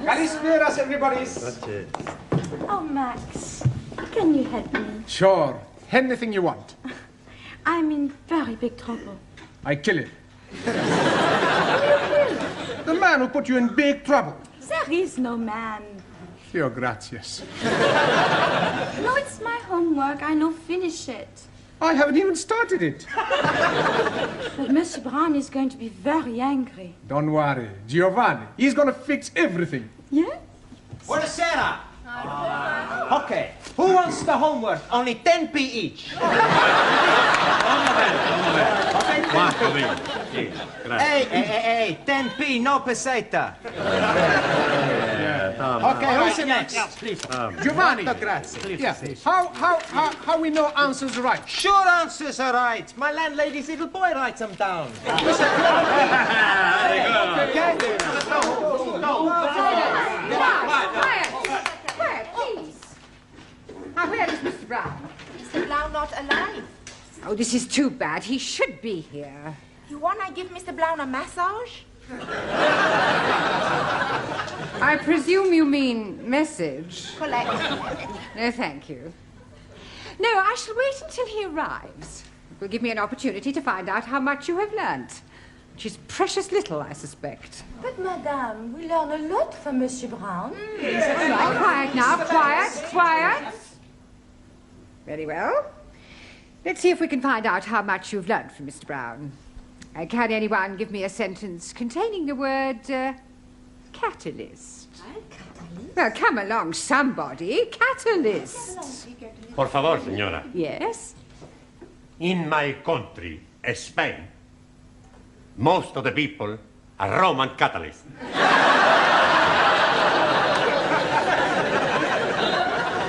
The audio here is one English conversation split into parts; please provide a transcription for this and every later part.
Kalisperas, everybody. Oh, Max, can you help me? Sure. Anything you want. I'm in very big trouble. I kill him. Who do you kill? The man who put you in big trouble. There is no man. Your gracias. No, it's my homework. I know finish it. I haven't even started it. But Monsieur Brown is going to be very angry. Don't worry. Giovanni, he's going to fix everything. Yes? Buonasera. Okay. Who wants the homework? Only 10p each. Hey, 10p, no peseta. Okay, who's next? Please. Giovanni. Grazie. Yeah. How we know answers right? Sure answers are right. My landlady's little boy writes them down. Okay. Quiet, please. Now, where is Mr. Brown? Mr. Brown not alive. Oh, this is too bad. He should be here. You wanna give Mr. Brown a massage? I presume you mean message. Collect. No, thank you. No, I shall wait until he arrives. It will give me an opportunity to find out how much you have learnt. Which is precious little, I suspect. But, Madame, we learn a lot from Monsieur Brown. All right, quiet now. Quiet. Very well. Let's see if we can find out how much you've learnt from Mr. Brown. Can anyone give me a sentence containing the word catalyst? Well, come along, somebody. Catalyst. Por favor, señora. Yes? In my country, Spain, most of the people are Roman Catholics.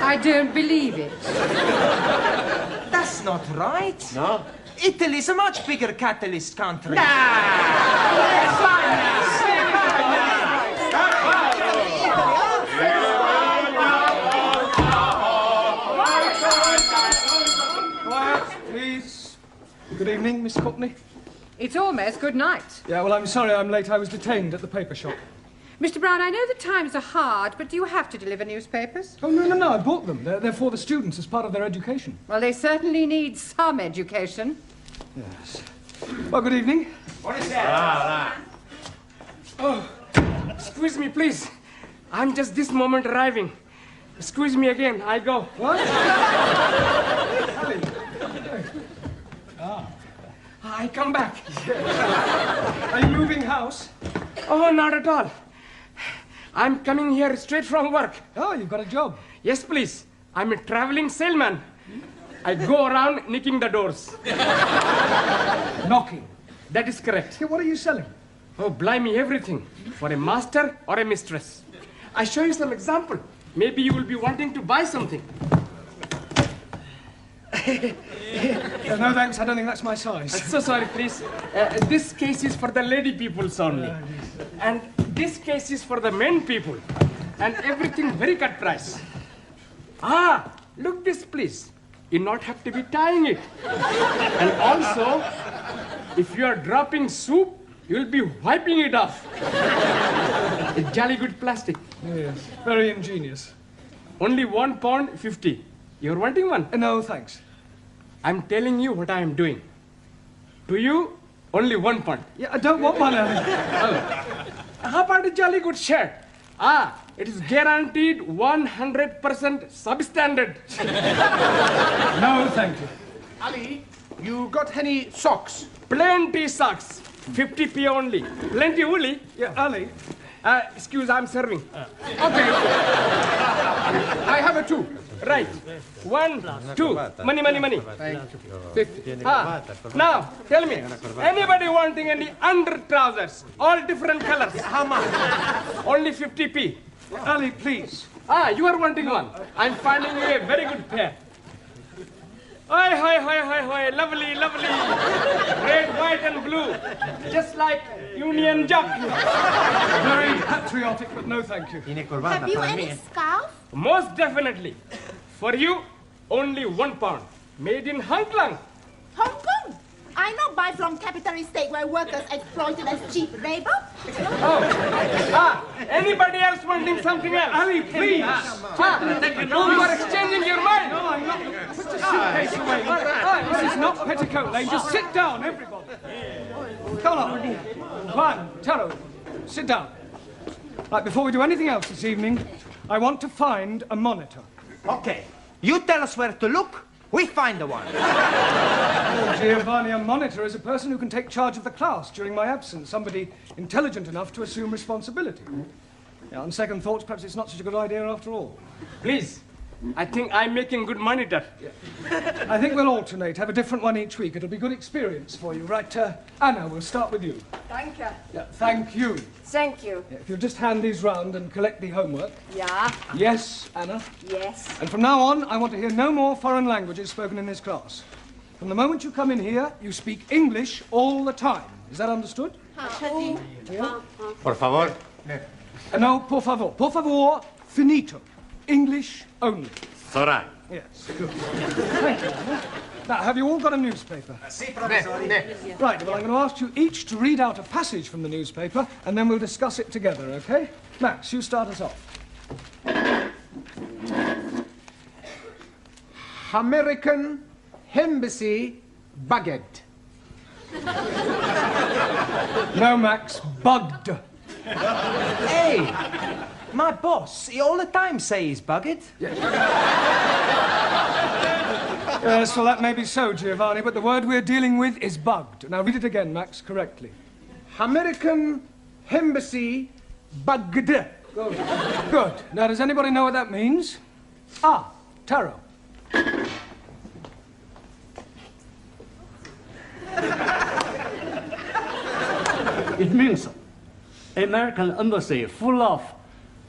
I don't believe it. That's not right. No? Italy's a much bigger catalyst country. Please. Good evening, Miss Courtney. It's almost good night. Yeah, well, I'm sorry I'm late. I was detained at the paper shop. Mr. Brown, I know the times are hard, but do you have to deliver newspapers? Oh, no, I bought them. They're for the students as part of their education. Well, they certainly need some education. Yes. Well, good evening. What is that? Oh, excuse me, please. I'm just this moment arriving. Excuse me again. I go. What? I come back. Are you moving house? Oh, not at all. I'm coming here straight from work. Oh, you've got a job. Yes, please. I'm a traveling salesman. I go around knocking the doors. Knocking. That is correct. Yeah, what are you selling? Oh, blimey, everything. For a master or a mistress. I show you some example. Maybe you will be wanting to buy something. No, thanks. I don't think that's my size. So sorry, please. This case is for the lady peoples only. And this case is for the men people. And everything very cut price. Ah, look this, please. You not have to be tying it. And also, if you are dropping soup, you'll be wiping it off. It's jolly good plastic. Yes, very ingenious. Only £1.50. You're wanting one? No, thanks. I'm telling you what I am doing. To you, only £1. Yeah, I don't want one. How about a jolly good shirt? Ah, it is guaranteed 100% substandard. No, thank you. Ali, you got any socks? Plenty socks. 50p only. Plenty woolly. Yeah, Ali. Excuse, I'm serving. Okay. I have a 2. Right. 1, 2. Money. Thank you. 50. Now, tell me, anybody wanting any under trousers? All different colors. How much? Only 50p. Ali, please. Ah, you are wanting one. I'm finding you a very good pair. Hi, lovely. Red, white, and blue. Just like Union Jack. Very patriotic, but no, thank you. Have you any scarf? Most definitely. For you, only £1. Made in Hong Kong. Hong Kong? I know buy from capitalist state where workers exploited as cheap labor. Anybody else wanting something else? Ali, please. You are exchanging your mind. No, I'm not. Put the suitcase away. This is not Petticoat Lane. Just sit down, everybody. Come on. Juan, Taro, sit down. Right, before we do anything else this evening, I want to find a monitor. Okay. You tell us where to look, we find the one. Oh, Giovanni, a monitor is a person who can take charge of the class during my absence, somebody intelligent enough to assume responsibility. Yeah, on second thoughts, perhaps it's not such a good idea after all. Please, I think I'm making good monitor. I think we'll alternate, have a different one each week. It'll be good experience for you. Right, Anna, we'll start with you. Thank you. Yeah, thank you. Thank you. Yeah, if you'll just hand these round and collect the homework. Yeah. Yes, Anna. Yes. And from now on, I want to hear no more foreign languages spoken in this class. From the moment you come in here, you speak English all the time. Is that understood? Por favor. No, por favor. Por favor, finito. English only. Sorai. Yes, good. Thank you, Anna. Now, have you all got a newspaper? Right, well, I'm going to ask you each to read out a passage from the newspaper, and then we'll discuss it together, okay? Max, you start us off. American Embassy bugged. No, Max, bugged. Hey, my boss, he all the time say he's bugged. Yes, well, that may be so, Giovanni, but the word we're dealing with is bugged. Now, read it again, Max, correctly. American Embassy bugged. Good. Good. Now, does anybody know what that means? Ah, Taro. It means American embassy full of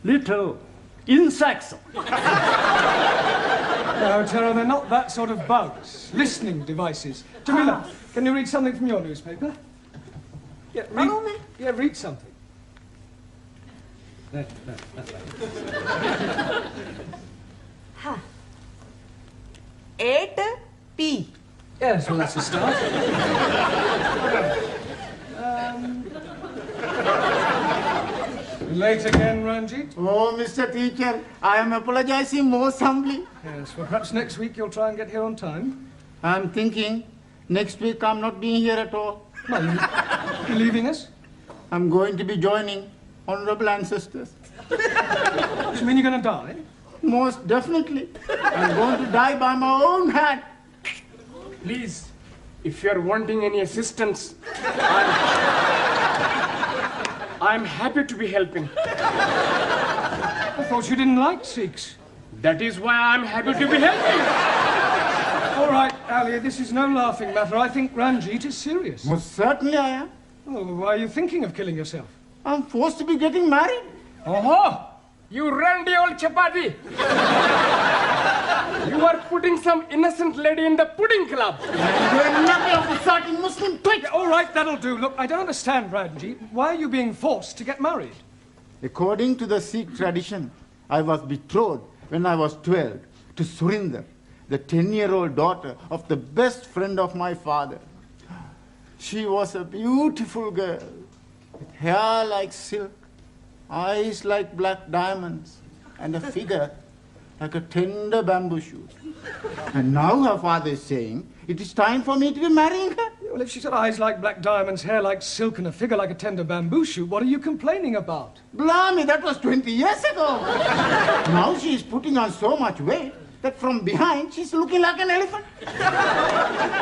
little insects. No, Taro, they're not that sort of bugs. Listening devices. Jamila, can you read something from your newspaper? Yeah, read something. That's right. 8P. Yes, well, that's a start. Late again, Ranjit? Oh, Mr. Teacher, I am apologizing most humbly. Yes, well, perhaps next week you'll try and get here on time. I'm thinking next week I'm not being here at all. No, you're leaving us? I'm going to be joining honorable ancestors. Do you mean you're going to die? Most definitely. I'm going to die by my own hand. Please, if you're wanting any assistance, I'm happy to be helping. I thought you didn't like Sikhs. That is why I'm happy to be helping. All right, Alia, this is no laughing matter. I think Ranjit is serious. Most certainly I am. Oh, why are you thinking of killing yourself? I'm forced to be getting married. Oh, you randy old chapati. You are putting some innocent lady in the pudding club. You're nothing of the sort, you Muslim twit. All right, that'll do. Look, I don't understand, Ranjit. Why are you being forced to get married? According to the Sikh tradition, I was betrothed when I was 12 to Surinder, the 10-year-old daughter of the best friend of my father. She was a beautiful girl, with hair like silk, eyes like black diamonds, and a figure like a tender bamboo shoot. And now her father is saying it is time for me to be marrying her. Well, if she's got eyes like black diamonds, hair like silk, and a figure like a tender bamboo shoot, what are you complaining about? Blimey, that was 20 years ago. Now she is putting on so much weight that from behind she's looking like an elephant.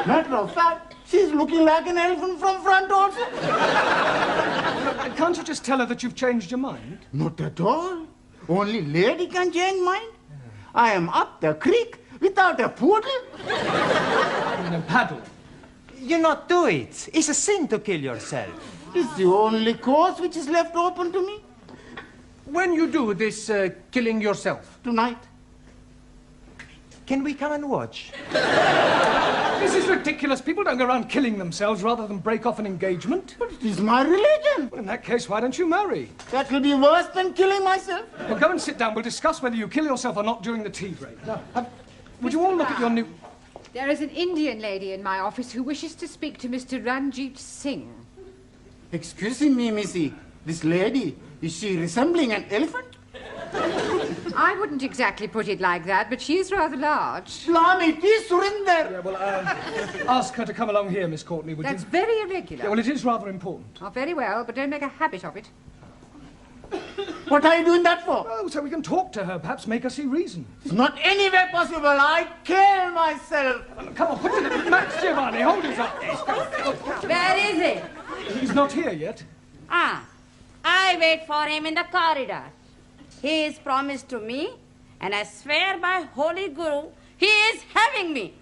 Matter of fact, she's looking like an elephant from front also. Can't you just tell her that you've changed your mind? Not at all. Only lady can change mind. I am up the creek without a paddle. In a paddle. You not do it. It's a sin to kill yourself. It's the only course which is left open to me. When you do this killing yourself? Tonight. Can we come and watch? This is ridiculous. People don't go around killing themselves rather than break off an engagement. But it is my religion. Well, in that case, why don't you marry? That will be worse than killing myself. Well, go and sit down. We'll discuss whether you kill yourself or not during the tea break. Now, would you all look at your new... There is an Indian lady in my office who wishes to speak to Mr. Ranjit Singh. Excuse me, Missy. This lady Is she resembling an elephant? I wouldn't exactly put it like that, but she is rather large. Blimey, it is Surinder. Yeah, well, ask her to come along here, Miss Courtney, would That's you? very irregular. Yeah, well, it is rather important. Oh, very well, but don't make a habit of it. What are you doing that for? Oh, so we can talk to her, perhaps make her see reason. It's not any way possible. I kill myself. Come on, put it in. Max Giovanni, hold his up. Where is he? He's not here yet. I wait for him in the corridor. He is promised to me, and I swear by Holy Guru, he is having me.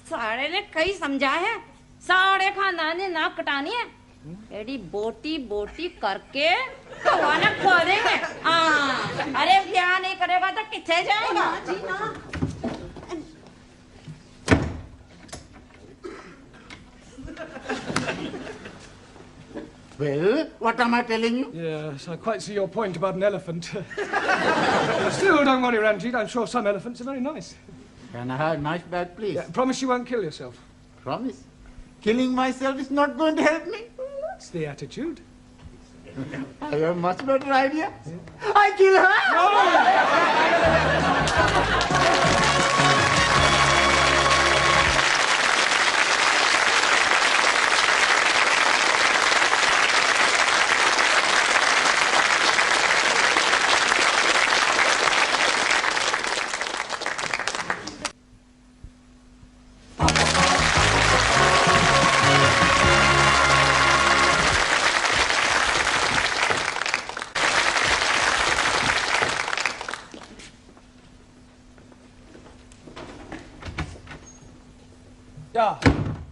सारे ने कई समझा है, सारे खानदान ने नाक कटानी है, एडी बोटी बोटी करके कवाना खोलेंगे। अरे ब्याह नहीं करेगा तो किथे जाएगा? Well, what am I telling you? Yes, I quite see your point about an elephant. Still, don't worry, Ranjit. I'm sure some elephants are very nice. Can I have a nice bag, please? Yeah, promise you won't kill yourself. Promise. Killing myself is not going to help me. That's the attitude. I have a much better idea. I kill her!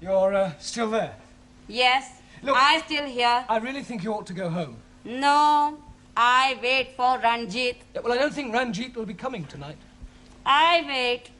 You're still there? Yes, Look, I still here. I really think you ought to go home. No, I wait for Ranjit. Yeah, well, I don't think Ranjit will be coming tonight. I wait.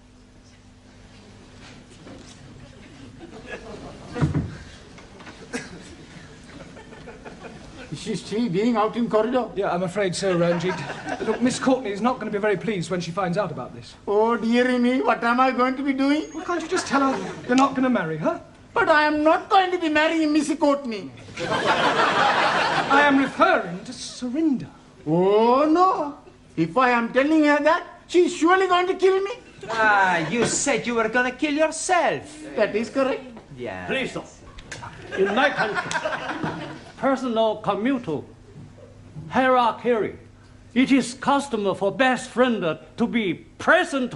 Is she still being out in corridor? Yeah, I'm afraid so, Ranjit. Look, Miss Courtney is not going to be very pleased when she finds out about this. Oh, dearie me, what am I going to be doing? Well, can't you just tell her you're not going to marry her? But I am not going to be marrying Missy Courtney. I am referring to Surinder. Oh, no. If I am telling her that, she's surely going to kill me. You said you were going to kill yourself. That is correct. Yeah. Please, sir. In my country, personal commutal hierarchy, it is custom for best friend to be present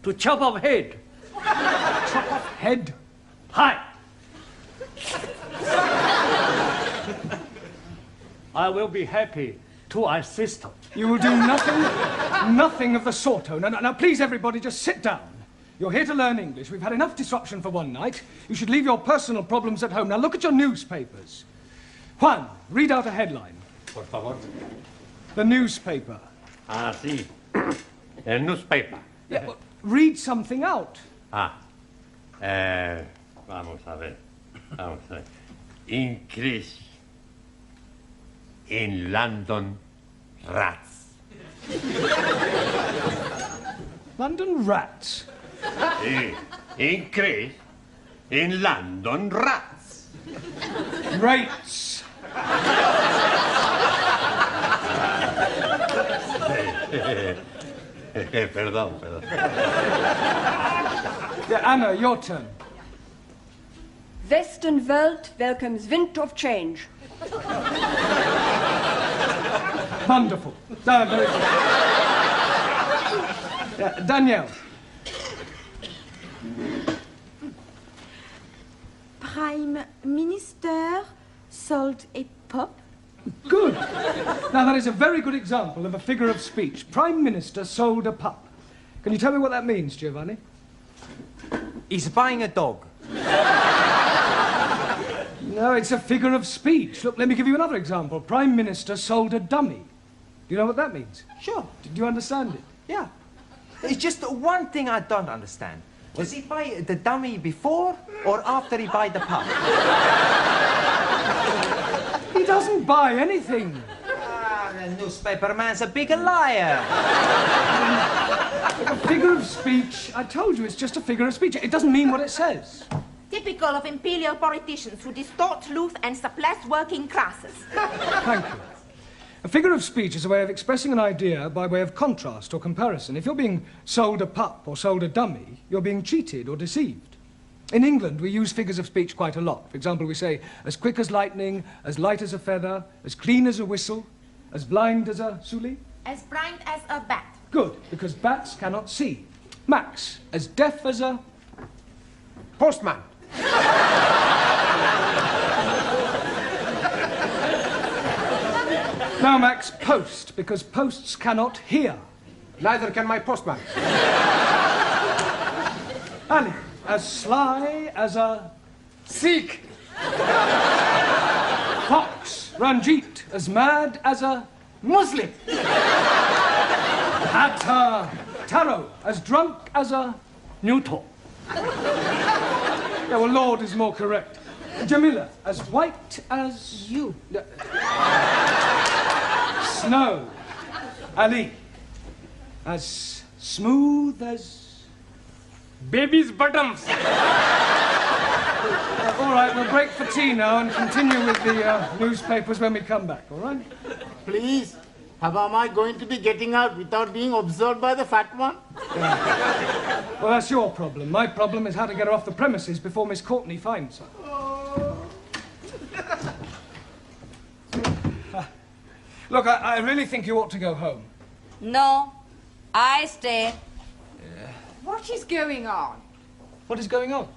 to chop off head. Chop off head? Hi. I will be happy to assist. You will do nothing of the sort. Oh, now, please, everybody, just sit down. You're here to learn English. We've had enough disruption for one night. You should leave your personal problems at home. Now, look at your newspapers. Juan, read out a headline. Por favor. The newspaper. Ah, sí. El newspaper. Yeah, well, read something out. Vamos a ver. Increase in London rats. London rats? Sí. Increase in London rats. Rates. Perdón. Yeah, Anna, your turn. Western World welcomes wind of change. Wonderful. Very good. Danielle. Prime Minister sold a pup. Good. Now, that is a very good example of a figure of speech. Prime Minister sold a pup. Can you tell me what that means, Giovanni? He's buying a dog. No, it's a figure of speech. Look, let me give you another example. Prime Minister sold a dummy. Do you know what that means? Sure. Do you understand it? Yeah. It's just one thing I don't understand. Does he buy the dummy before or after he buy the pup? He doesn't buy anything. The newspaper man's a big liar. A figure of speech, I told you, it's just a figure of speech. It doesn't mean what it says. Typical of imperial politicians who distort youth and suppress working classes. Thank you. A figure of speech is a way of expressing an idea by way of contrast or comparison. If you're being sold a pup or sold a dummy, you're being cheated or deceived. In England, we use figures of speech quite a lot. For example, we say, as quick as lightning, as light as a feather, as clean as a whistle, as blind as a suli. As blind as a bat. Good, because bats cannot see. Max, as deaf as a... Postman. Now, Max, post, because posts cannot hear. Neither can my postman. Ali, as sly as a... Sikh. Fox, Ranjit, as mad as a... Muslim. At Taro, as drunk as a... Neutral. Yeah, well, Lord is more correct. Jamila, as white as... You. Snow. Ali, as smooth as... Baby's bottoms. All right, we'll break for tea now and continue with the newspapers when we come back, all right? Please, how am I going to be getting out without being observed by the fat one? Well, that's your problem. My problem is how to get her off the premises before Miss Courtney finds her. Look, I really think you ought to go home. No, I stay. What is going on? What is going on?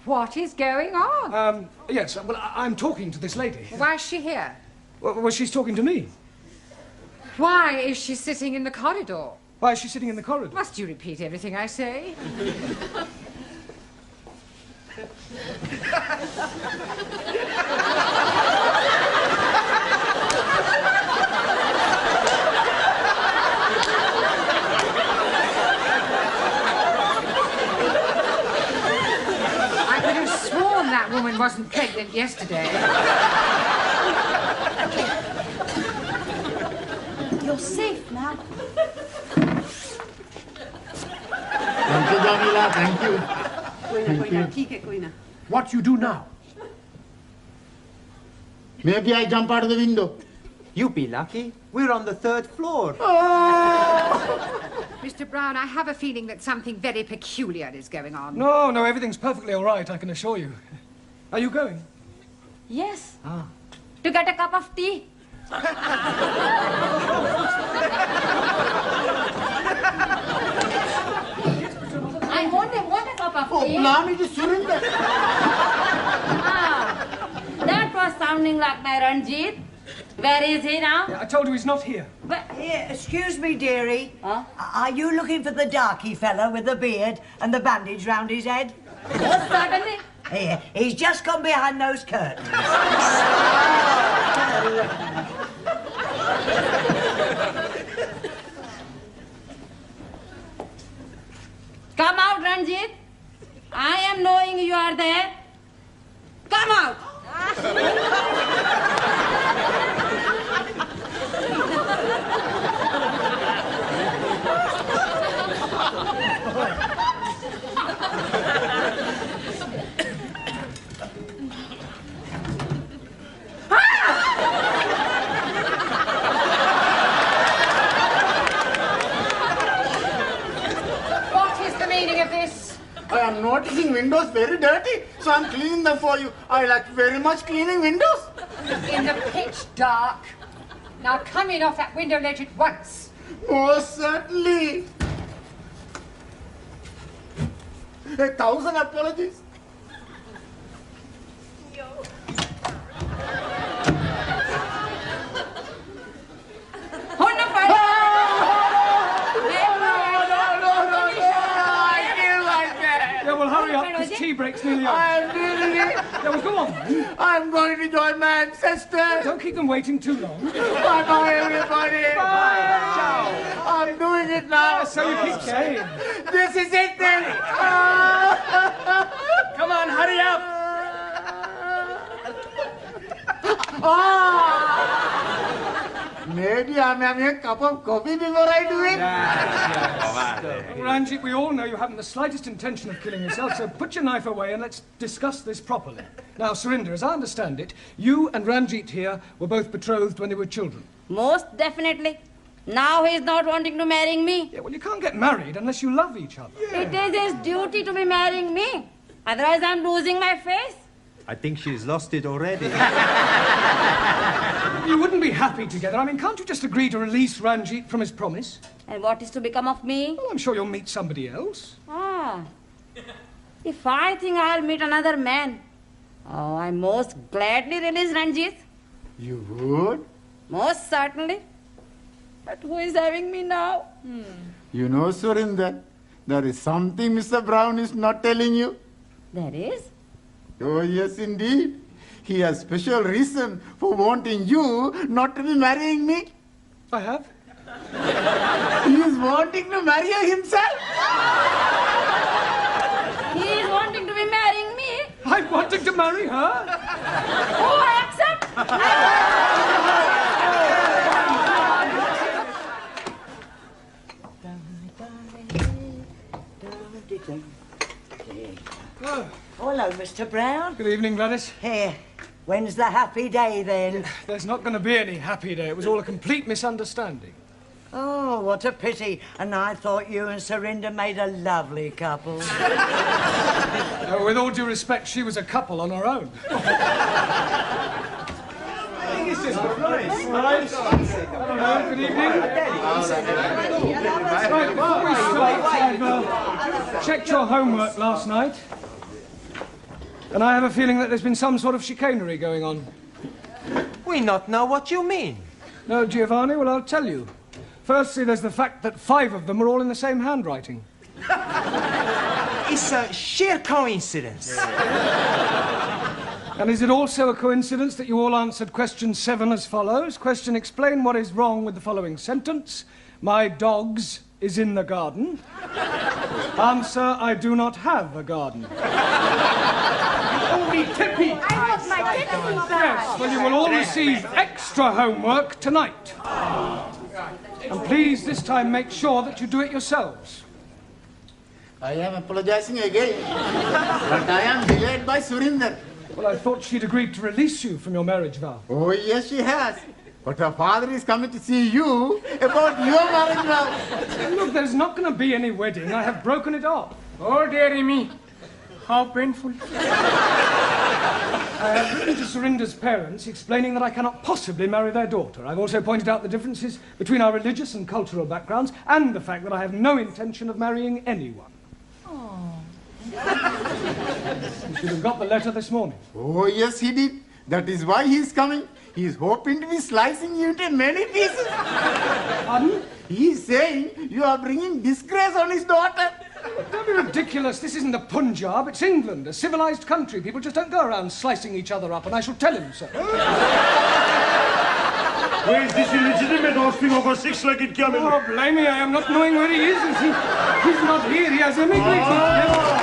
What is going on? Yes, well, I'm talking to this lady. Why is she here? Well, she's talking to me. Why is she sitting in the corridor? Why is she sitting in the corridor? Must you repeat everything I say? I could have sworn that woman wasn't pregnant yesterday. You're safe now. Thank you, Jamila, thank you. What you do now? Maybe I jump out of the window. You be lucky. We're on the 3rd floor. Mr. Brown, I have a feeling that something very peculiar is going on. No, everything's perfectly all right, I can assure you. Are you going? Yes. To get a cup of tea. I want a cup of tea. Allow me to Surinder. That was sounding like my Ranjit. Where is he now? Yeah, I told you he's not here. Here, excuse me, dearie. Huh? Are you looking for the darky fella with the beard and the bandage round his head? Yes, certainly. Here, he's just gone behind those curtains. Come out, Ranjit. I am knowing you are there. Come out. What is the meaning of this? I am noticing windows very dirty, so I'm cleaning them for you. I like very much cleaning windows. In the pitch dark. Now come in off that window ledge at once. Most certainly. 1,000 apologies. Hurry up, this tea break's nearly over. I'm doing it. Yeah, well, go on, then. I'm going to join my ancestors. Don't keep them waiting too long. Bye-bye, everybody. Bye. Ciao. I'm doing it now. Yeah, so you keep saying. This is it, then. Come on, hurry up. Maybe I'm having a cup of coffee before I do it. Ranjit, we all know you haven't the slightest intention of killing yourself, so put your knife away and let's discuss this properly. Now, Surinder, as I understand it, you and Ranjit here were both betrothed when they were children. Most definitely. Now he's not wanting to marry me. Yeah, well, you can't get married unless you love each other. Yeah. It is his duty to be marrying me. Otherwise, I'm losing my face. I think she's lost it already. You wouldn't be happy together. I mean, can't you just agree to release Ranjit from his promise? And what is to become of me? Well, I'm sure you'll meet somebody else. Ah. If I think I'll meet another man, oh, I most gladly release Ranjit. You would? Most certainly. But who is having me now? You know, Surinder, there is something Mr. Brown is not telling you. There is? Oh, yes, indeed. He has special reason for wanting you not to be marrying me. I have? He is wanting to marry you himself. He is wanting to be marrying me. I'm wanting to marry her. Oh, I accept. Oh, hello, Mr. Brown. Good evening, Gladys. Here. When's the happy day, then? There's not going to be any happy day. It was all a complete misunderstanding. Oh, what a pity. And I thought you and Surinder made a lovely couple. With all due respect, she was a couple on her own. Hello, good evening. Right, before we start, I've checked your homework last night, and I have a feeling that there's been some sort of chicanery going on. We not know what you mean. No, Giovanni, well, I'll tell you. Firstly, there's the fact that 5 of them are all in the same handwriting. It's a sheer coincidence. And is it also a coincidence that you all answered question 7 as follows? Question, explain what is wrong with the following sentence. My dogs is in the garden. Answer, I do not have a garden. Only Tippy. I want my tippy back. Yes, well, you will all receive extra homework tonight. And please, this time, make sure that you do it yourselves. I am apologizing again, but I am delayed by Surinder. Well, I thought she'd agreed to release you from your marriage vow. Oh, yes, she has. But her father is coming to see you about your marriage vow. Look, there's not going to be any wedding. I have broken it off. Oh, dearie me. How painful. I have written to Surinder's parents explaining that I cannot possibly marry their daughter. I've also pointed out the differences between our religious and cultural backgrounds and the fact that I have no intention of marrying anyone. You should have got the letter this morning. Oh, yes, he did. That is why he is coming. He is hoping to be slicing you into many pieces. Pardon? He is saying you are bringing disgrace on his daughter. Don't be ridiculous. This isn't the Punjab. It's England, a civilized country. People just don't go around slicing each other up, and I shall tell him so. Where is this illegitimate offspring of a 6-legged camel? Oh, blame me. I am not knowing where he is. He's not here. He has immigrated. Yes.